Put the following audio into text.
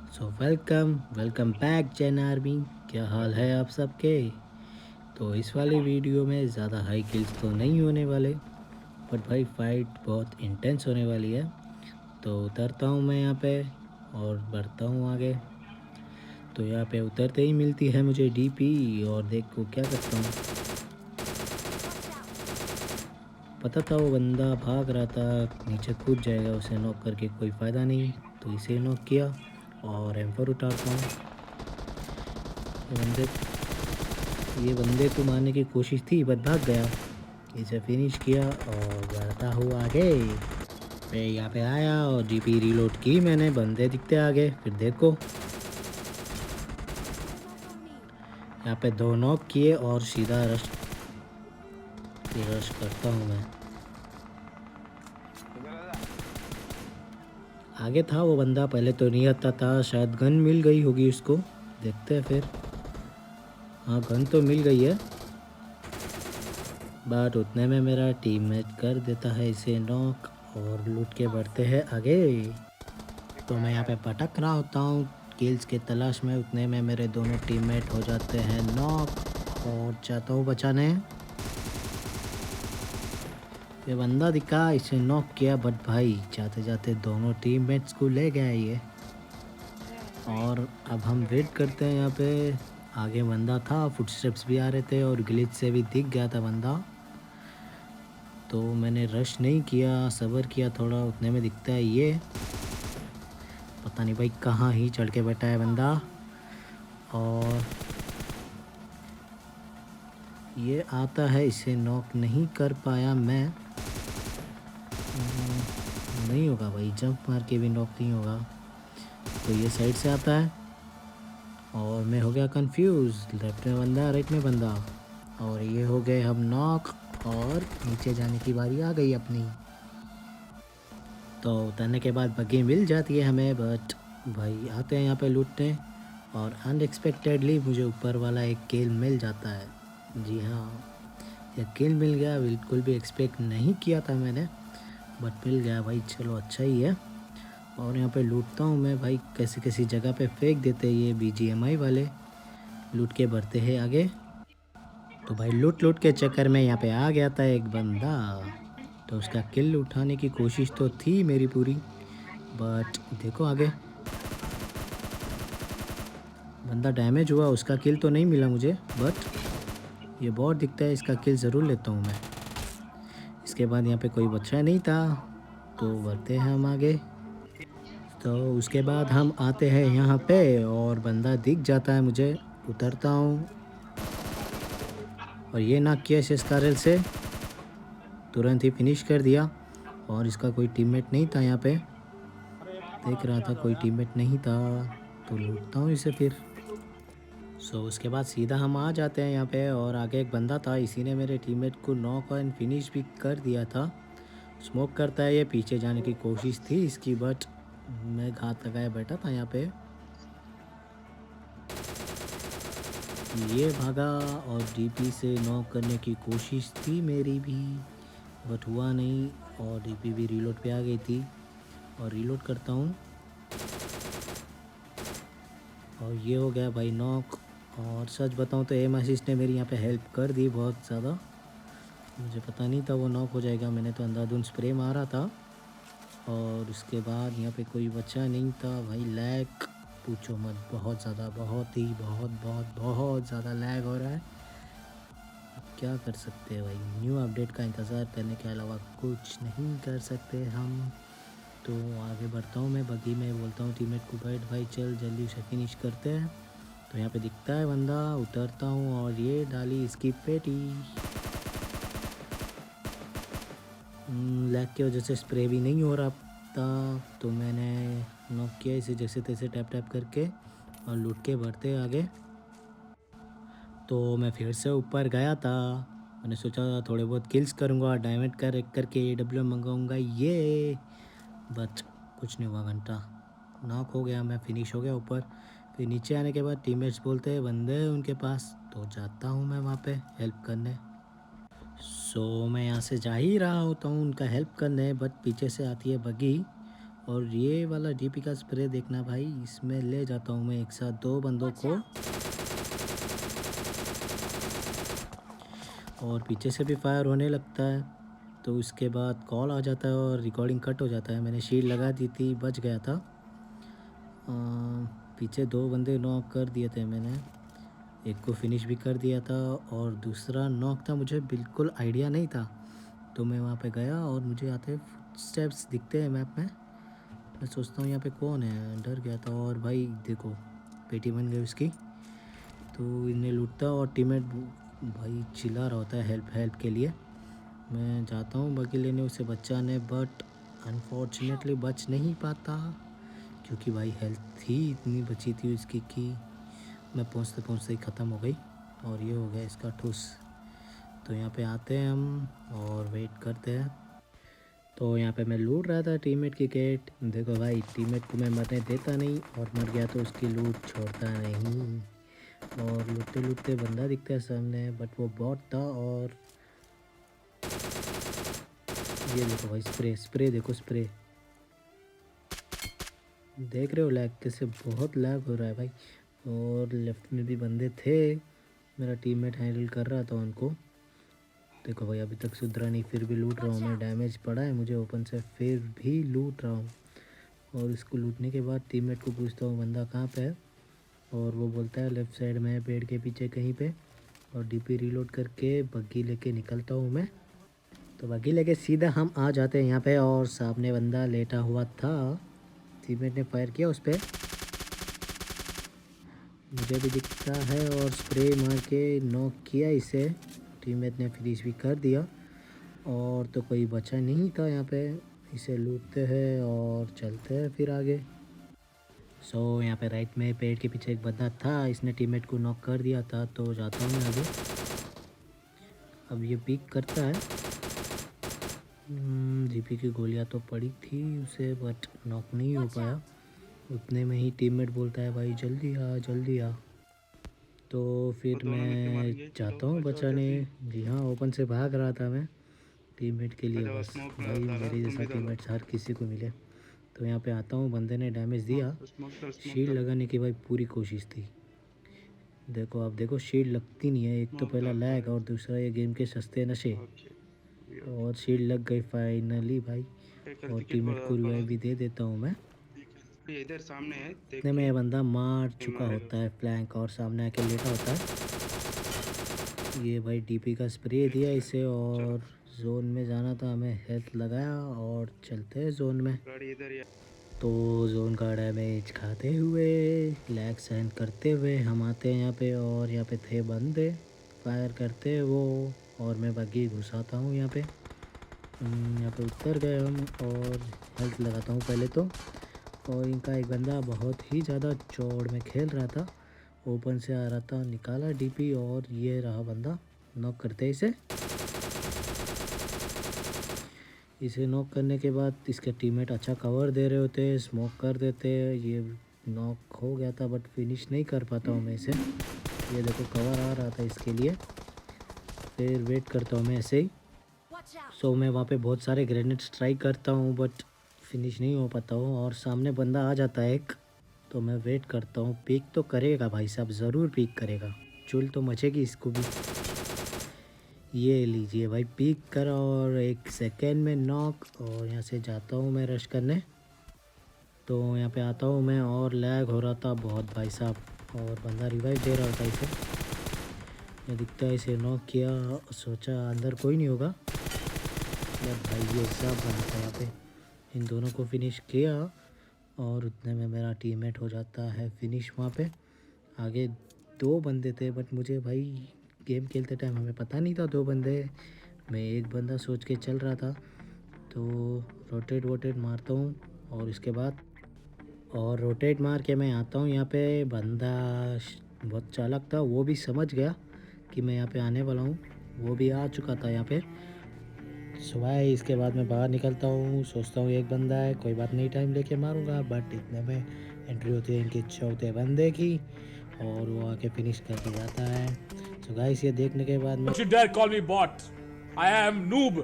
So welcome welcome back Jain army. क्या हाल है आप सबके। तो इस वाली वीडियो में ज़्यादा हाई किल्स तो नहीं होने वाले, बट भाई फाइट बहुत इंटेंस होने वाली है। तो उतरता हूँ मैं यहाँ पे और बढ़ता हूँ आगे। तो यहाँ पे उतरते ही मिलती है मुझे डीपी और देखो क्या करता हूँ। पता था वो बंदा भाग रहा था, नीचे कूद जाएगा, उसे नॉक करके कोई फ़ायदा नहीं, तो इसे नॉक किया और एम4 उतारता हूँ। ये बंदे ये बंदे को मारने की कोशिश थी बट भाग गया। इसे फिनिश किया और बढ़ता हुआ आगे। मैं यहाँ पे आया और जीपी रीलोड की मैंने, बंदे दिखते आगे। फिर देखो यहाँ पे 2 नॉक किए और सीधा रश करता हूँ मैं। आगे था वो बंदा, पहले तो नहीं आता था, शायद गन मिल गई होगी उसको, देखते हैं फिर। हाँ गन तो मिल गई है, बट उतने में मेरा टीममेट कर देता है इसे नॉक और लूट के बढ़ते हैं आगे। तो मैं यहाँ पे भटक रहा होता हूँ किल्स के तलाश में, उतने में मेरे दोनों टीममेट हो जाते हैं नॉक और जाता हूँ बचाने। ये बंदा दिखा, इसे नॉक किया, बट भाई जाते जाते दोनों टीममेट्स को ले गया ये। और अब हम वेट करते हैं यहाँ पे। आगे बंदा था, फुटस्टेप्स भी आ रहे थे और ग्लिच से भी दिख गया था बंदा, तो मैंने रश नहीं किया, सब्र किया थोड़ा। उतने में दिखता है ये, पता नहीं भाई कहाँ ही चढ़ के बैठा है बंदा। और ये आता है, इसे नॉक नहीं कर पाया मैं। नहीं होगा भाई, जंप मार के भी नॉक नहीं होगा। तो ये साइड से आता है और मैं हो गया कंफ्यूज, लेफ्ट में बंदा राइट में बंदा, और ये हो गए हम नॉक और नीचे जाने की बारी आ गई अपनी। तो उतरने के बाद बग्गी मिल जाती है हमें, बट भाई आते हैं यहाँ पे लूटने और अनएक्सपेक्टेडली मुझे ऊपर वाला एक किल मिल जाता है। जी हाँ, यह किल मिल गया, बिल्कुल भी एक्सपेक्ट नहीं किया था मैंने, बट मिल गया भाई, चलो अच्छा ही है। और यहाँ पे लूटता हूँ मैं भाई, कैसी कैसी जगह पे फेंक देते हैं ये बीजीएमआई वाले, लूट के बढ़ते हैं आगे। तो भाई लूट लूट के चक्कर में यहाँ पे आ गया था एक बंदा, तो उसका किल उठाने की कोशिश तो थी मेरी पूरी, बट देखो आगे बंदा डैमेज हुआ, उसका किल तो नहीं मिला मुझे, बट ये बॉट दिखता है, इसका किल ज़रूर लेता हूँ मैं। इसके बाद यहाँ पे कोई बच्चा नहीं था, तो बढ़ते हैं हम आगे। तो उसके बाद हम आते हैं यहाँ पे और बंदा दिख जाता है मुझे, उतरता हूँ और ये नाक किया शेस्कारल से, तुरंत ही फिनिश कर दिया। और इसका कोई टीममेट नहीं था यहाँ पे, देख रहा था कोई टीममेट नहीं था, तो लूटता हूँ इसे फिर। उसके बाद सीधा हम आ जाते हैं यहाँ पे और आगे एक बंदा था, इसी ने मेरे टीममेट को नॉक एंड फिनिश भी कर दिया था। स्मोक करता है ये, पीछे जाने की कोशिश थी इसकी, बट मैं घात लगाया बैठा था यहाँ पे। ये भागा और डीपी से नॉक करने की कोशिश थी मेरी भी, बट हुआ नहीं, और डीपी भी रीलोड पे आ गई थी। और रीलोड करता हूँ और ये हो गया भाई नॉक। और सच बताऊँ तो एम असिस्ट ने मेरी यहाँ पे हेल्प कर दी बहुत ज़्यादा, मुझे पता नहीं था वो नॉक हो जाएगा, मैंने तो अंधाधुंध स्प्रे मारा था। और उसके बाद यहाँ पे कोई बच्चा नहीं था भाई, लैग पूछो मत, बहुत ज़्यादा, बहुत ही बहुत बहुत बहुत ज़्यादा लैग हो रहा है। क्या कर सकते हैं भाई, न्यू अपडेट का इंतज़ार करने के अलावा कुछ नहीं कर सकते हम। तो आगे बढ़ता हूँ मैं, बगी में बोलता हूँ टीममेट को, बैठ भाई चल जल्दी उसे फिनिश करते हैं। तो यहाँ पे दिखता है बंदा, उतरता हूँ और ये डाली इसकी पेटी। लैग की वजह से स्प्रे भी नहीं हो रहा था, तो मैंने नॉक किया इसे जैसे तैसे टैप टैप करके और लूट के बढ़ते आगे। तो मैं फिर से ऊपर गया था, मैंने सोचा थोड़े बहुत किल्स करूँगा, डायमंड कर एक करके AW मंगाऊँगा ये, बट कुछ नहीं हुआ, घंटा नॉक हो गया, मैं फिनिश हो गया ऊपर। फिर नीचे आने के बाद टीममेट्स बोलते हैं बंदे हैं उनके पास, तो जाता हूँ मैं वहाँ पे हेल्प करने। मैं यहाँ से जा ही रहा होता हूँ उनका हेल्प करने, बट पीछे से आती है बगी और ये वाला डीपी का स्प्रे देखना भाई, इसमें ले जाता हूँ मैं एक साथ 2 बंदों को, और पीछे से भी फायर होने लगता है। तो उसके बाद कॉल आ जाता है और रिकॉर्डिंग कट हो जाता है। मैंने शील्ड लगा दी थी, बच गया था। पीछे 2 बंदे नॉक कर दिए थे मैंने, एक को फिनिश भी कर दिया था और दूसरा नॉक था। मुझे बिल्कुल आइडिया नहीं था, तो मैं वहाँ पे गया और मुझे आते स्टेप्स दिखते हैं मैप में। मैं सोचता हूँ यहाँ पे कौन है, डर गया था। और भाई देखो पेटी बन गई उसकी, तो इन्हें लूटता और टीममेट भाई चिल्ला रहा होता है हेल्प हेल्प के लिए। मैं जाता हूँ बगी लेने उसे बचाने, बट अनफॉर्चुनेटली बच नहीं पाता, क्योंकि भाई हेल्थ ही इतनी बची थी उसकी कि मैं पहुँचते पहुँचते ही ख़त्म हो गई। और ये हो गया इसका ठुस। तो यहाँ पे आते हैं हम और वेट करते हैं। तो यहाँ पे मैं लूट रहा था टीममेट की किट। देखो भाई टीममेट को मैं मरने देता नहीं, और मर गया तो उसकी लूट छोड़ता नहीं। और लूटते लूटते बंदा दिखता है सामने, बट वो बॉट था। और ये देखो भाई स्प्रे स्प्रे देखो स्प्रे, देख रहे हो लैग कैसे, बहुत लैग हो रहा है भाई। और लेफ्ट में भी बंदे थे, मेरा टीममेट हैंडल कर रहा था उनको। देखो भाई अभी तक सुधरा नहीं, फिर भी लूट रहा हूँ मैं। डैमेज पड़ा है मुझे ओपन से, फिर भी लूट रहा हूँ। और इसको लूटने के बाद टीममेट को पूछता हूँ बंदा कहाँ पे है, और वो बोलता है लेफ़्ट साइड में है, पेड़ के पीछे कहीं पे। और डीपी रीलोड करके बग्गी लेके निकलता हूँ मैं। तो बग्गी लेके सीधा हम आ जाते हैं यहाँ पे, और सामने बंदा लेटा हुआ था। टीममेट ने फायर किया उस पर, मुझे भी दिखता है, और स्प्रे मार के नॉक किया इसे। टीममेट ने फिनिश भी कर दिया, और तो कोई बचा नहीं था यहाँ पे। इसे लूटते हैं और चलते हैं फिर आगे। यहाँ पे राइट में पेड़ के पीछे एक बंदा था, इसने टीममेट को नॉक कर दिया था। तो जाता हूँ मैं आगे। अब ये पिक करता है। जीपी की गोलियाँ तो पड़ी थी उसे, बट नॉक नहीं हो पाया। उतने में ही टीममेट बोलता है भाई जल्दी आ जल्दी आ। तो फिर मैं जाता हूँ बचाने। जी हाँ, ओपन से भाग रहा था मैं टीममेट के लिए, बस भाई मेरे जैसा टीममेट हर किसी को मिले। तो यहाँ पे आता हूँ, बंदे ने डैमेज दिया। शील्ड लगाने की भाई पूरी कोशिश थी। देखो आप देखो शील्ड लगती नहीं है, एक तो पहला लैग और दूसरा ये गेम के सस्ते नशे। और शील्ड लग गई फाइनली भाई, और टीममेट को रिवाइव भी दे देता हूँ मैं। इधर सामने है इतने में ये बंदा मार चुका होता है फ्लैंक, और सामने आके लेटा होता है। ये भाई डीपी का स्प्रे दिया इसे, और जोन में जाना था हमें, हेल्थ लगाया और चलते हैं जोन में। तो जोन का डैमेज खाते हुए, लैग सहन करते हुए हम आते हैं यहाँ पे। और यहाँ पे थे बंदे फायर करते हैं वो, और मैं बग्गी घुसाता हूँ यहाँ पे। यहाँ पे उतर गए हम, और हेल्थ लगाता हूँ पहले तो। और इनका एक बंदा बहुत ही ज़्यादा चौड़ में खेल रहा था, ओपन से आ रहा था, निकाला डीपी, और ये रहा बंदा। नॉक करते इसे नॉक करने के बाद इसके टीममेट अच्छा कवर दे रहे होते, स्मोक कर देते। ये नॉक हो गया था, बट फिनिश नहीं कर पाता हूँ मैं इसे। ये देखो कवर आ रहा था इसके लिए, फिर वेट करता हूँ मैं ऐसे ही। मैं वहाँ पे बहुत सारे ग्रेनेड्स ट्राई करता हूँ, बट फिनिश नहीं हो पाता हूँ। और सामने बंदा आ जाता है एक, तो मैं वेट करता हूँ। पीक तो करेगा भाई साहब, ज़रूर पीक करेगा, चुल तो मचेगी इसको भी। ये लीजिए भाई पीक करा, और 1 सेकेंड में नॉक। और यहाँ से जाता हूँ मैं रश करने। तो यहाँ पे आता हूँ मैं, और लैग हो रहा था बहुत भाई साहब, और बंदा रिवाइव दे रहा था इसे। मैं दिखता है इसे नॉक किया, सोचा अंदर कोई नहीं होगा, बट भाई ये सब बना था यहाँ पे। इन दोनों को फिनिश किया, और उतने में मेरा टीममेट हो जाता है फिनिश वहाँ पे। आगे 2 बंदे थे, बट मुझे भाई गेम खेलते टाइम हमें पता नहीं था 2 बंदे, मैं एक बंदा सोच के चल रहा था। तो रोटेट मारता हूँ, और इसके बाद और रोटेट मार के मैं आता हूँ यहाँ पे। बंदा बहुत चालाक था, वो भी समझ गया कि मैं यहाँ पे आने वाला हूँ, वो भी आ चुका था यहाँ पे। सुबह इसके बाद मैं बाहर निकलता हूँ, सोचता हूँ एक बंदा है, कोई बात नहीं टाइम लेके मारूंगा, बट इतने में एंट्री होती है इनके चौथे बंदे की, और वो आके फिनिश करके जाता है। गाइस ये देखने के बाद मैं Don't you dare call me bot. I am noob.